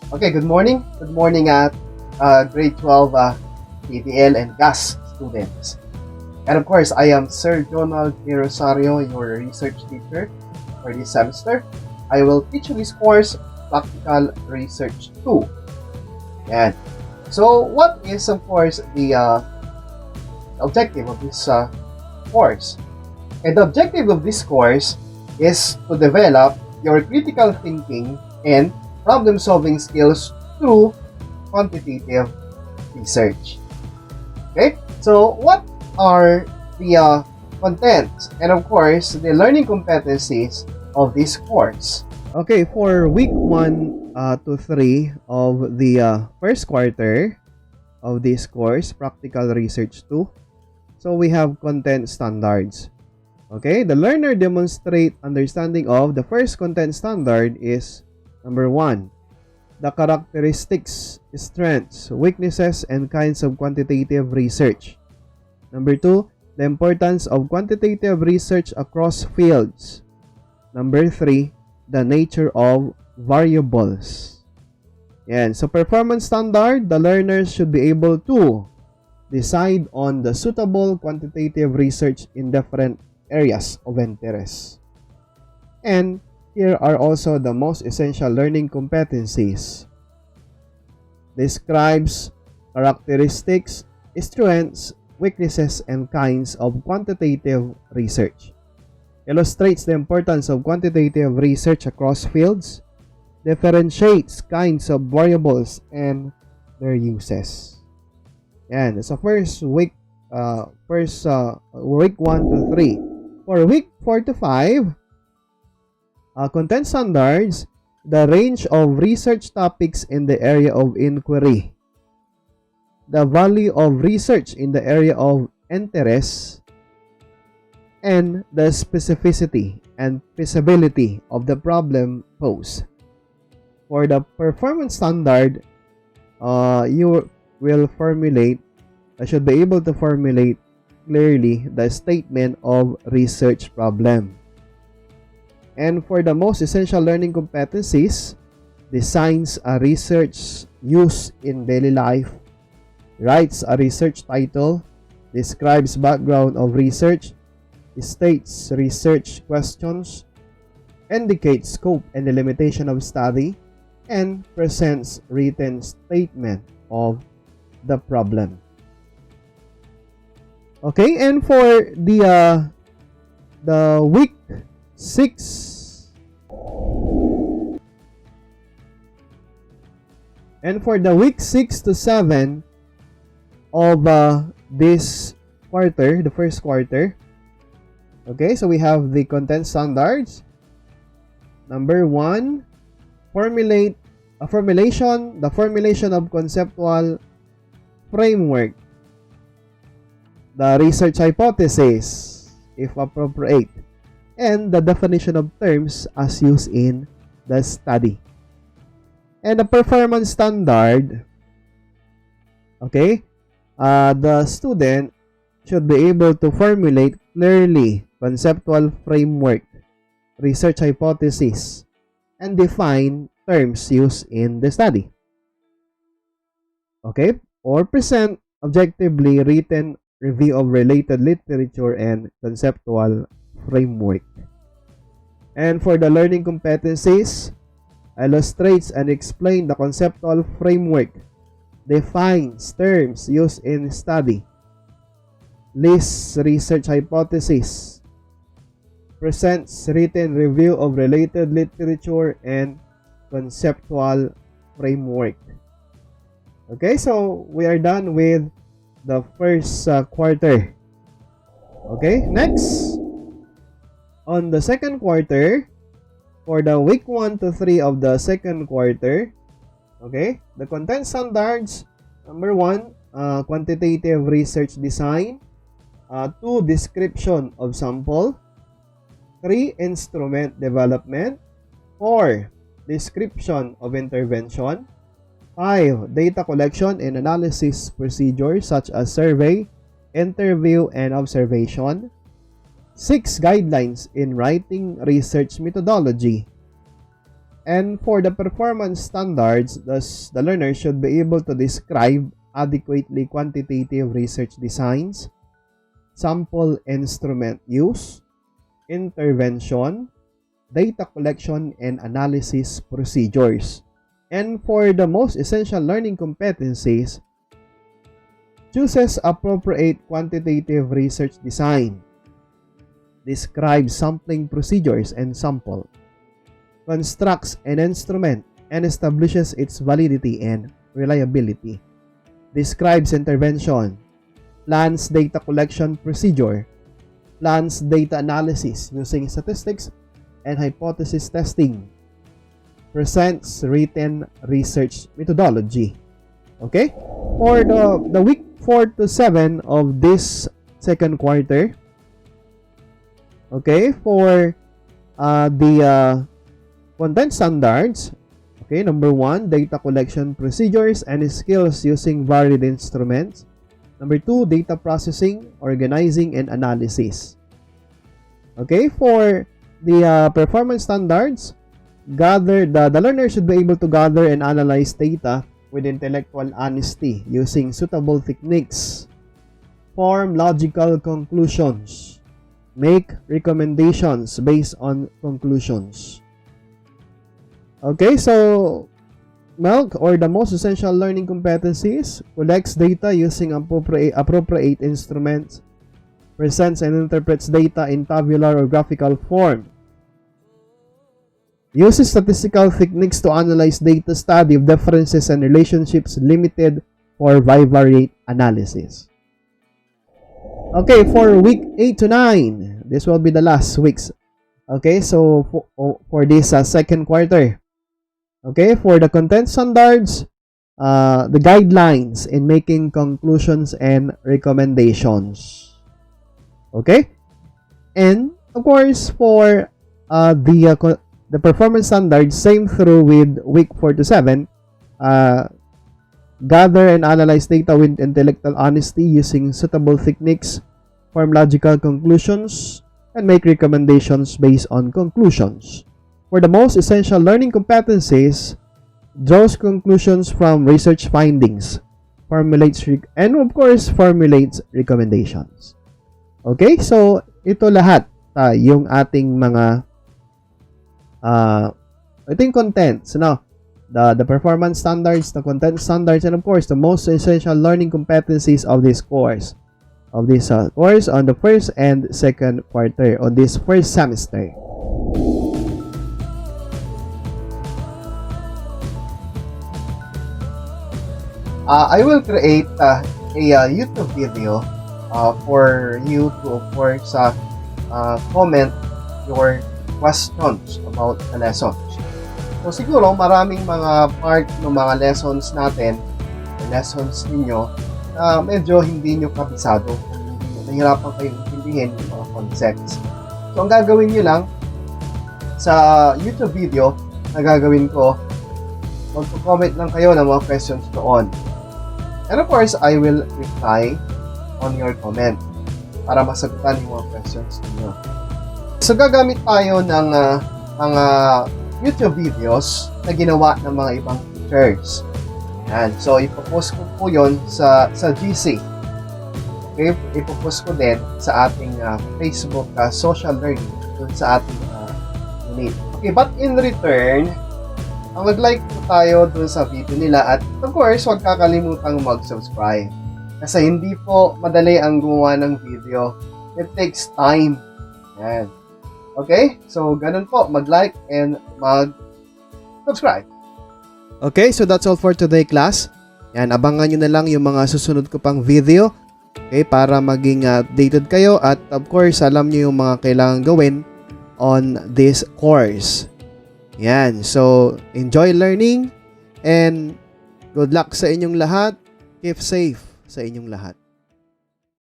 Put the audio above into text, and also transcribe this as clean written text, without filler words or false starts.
Okay, good morning. Good morning at grade 12 PTL and GAS students. And of course, I am Sir Donald De Rosario, your research teacher for this semester. I will teach you this course, Practical Research 2. And so what is, of course, the objective of this course? And the objective of this course is to develop your critical thinking and problem-solving skills through quantitative research. Okay? So, what are the contents and, of course, the learning competencies of this course? Okay, for week 1 to 3 of the first quarter of this course, Practical Research 2, so we have content standards. Okay, the learner demonstrate understanding of the first content standard is number 1, the characteristics, strengths, weaknesses, and kinds of quantitative research. Number 2, the importance of quantitative research across fields. Number 3, the nature of variables. Yan. So performance standard, the learners should be able to decide on the suitable quantitative research in different areas of interest. And here are also the most essential learning competencies. Describes characteristics, strengths, weaknesses, and kinds of quantitative research. Illustrates the importance of quantitative research across fields. Differentiates kinds of variables and their uses. Yan. So week 1 to 3. For week 4 to 5, content standards, the range of research topics in the area of inquiry, the value of research in the area of interest, and the specificity and feasibility of the problem posed. For the performance standard, you will should be able to formulate clearly the statement of research problem. And for the most essential learning competencies, designs a research use in daily life, writes a research title, describes background of research, states research questions, indicates scope and the limitation of study, and presents written statement of the problem. Okay, and for the week 6, and for the week 6 to 7 of this quarter, the first quarter. Okay, so we have the content standards. Number 1, the formulation of conceptual framework, the research hypothesis, if appropriate, and the definition of terms as used in the study. And the performance standard, okay, the student should be able to formulate clearly conceptual framework, research hypothesis, and define terms used in the study. Okay, or present objectively written review of related literature and conceptual framework. And for the learning competencies, illustrates and explain the conceptual framework, defines terms used in study, lists research hypothesis, presents written review of related literature and conceptual framework. Okay, so we are done with the first quarter. Okay, next, on the second quarter, for the week 1 to 3 of the second quarter, okay, the content standards, number 1, quantitative research design, 2, description of sample, 3, instrument development, 4, description of intervention, 5, data collection and analysis procedures such as survey, interview, and observation. 6, guidelines in writing research methodology. And for the performance standards, the learner should be able to describe adequately quantitative research designs, sample instrument use, intervention, data collection, and analysis procedures. And for the most essential learning competencies, chooses appropriate quantitative research design, describes sampling procedures and sample, constructs an instrument and establishes its validity and reliability, describes intervention, plans data collection procedure, plans data analysis using statistics and hypothesis testing, presents written research methodology. Okay? For the week 4 to 7 of this second quarter, okay, for the content standards, okay, number 1, data collection procedures and skills using varied instruments. Number 2, data processing, organizing, and analysis. Okay, for the performance standards, the learner should be able to gather and analyze data with intellectual honesty using suitable techniques, form logical conclusions, make recommendations based on conclusions. Okay, so MELC, or the most essential learning competencies, collects data using appropriate instruments, presents and interprets data in tabular or graphical form, uses statistical techniques to analyze data, study of differences and relationships limited for bivariate analysis. Okay, for week 8 to 9, this will be the last weeks. Okay, so for this second quarter. Okay, for the content standards, the guidelines in making conclusions and recommendations. Okay, and of course for the performance standards, same through with week 4 to 7, gather and analyze data with intellectual honesty using suitable techniques, form logical conclusions, and make recommendations based on conclusions. For the most essential learning competencies, draws conclusions from research findings, formulates recommendations. Okay, so ito lahat yung ating mga ito yung contents, no? The performance standards, the content standards, and of course, the most essential learning competencies of this course. On the first and second quarter, on this first semester. I will create a YouTube video for you to, of course, comment your questions about the lessons. So siguro maraming mga part ng mga lessons natin, lessons ninyo, medyo hindi nyo kabisado, nahihirapan kayong intindihin yung mga concepts. So ang gagawin nyo lang sa YouTube video na gagawin ko, magko-comment lang kayo ng mga questions doon. And of course, I will reply on your comment para masagutan yung mga questions ninyo. So gagamit tayo ng mga YouTube videos na ginawa ng mga ibang teachers. Yan. So ipopost ko po yun sa GC. Okay? Ipopost ko din sa ating Facebook social learning dun sa ating unit. Okay, but in return, ang mag-like po tayo dun sa video nila at of course, huwag kakalimutang mag-subscribe. Kasi hindi po madali ang gumawa ng video. It takes time. Yan. Okay? So, ganun po. Mag-like and mag-subscribe. Okay, so that's all for today, class. Yan, abangan nyo na lang yung mga susunod ko pang video. Okay, para maging updated kayo. At of course, alam nyo yung mga kailangan gawin on this course. Yan, so enjoy learning and good luck sa inyong lahat. Keep safe sa inyong lahat.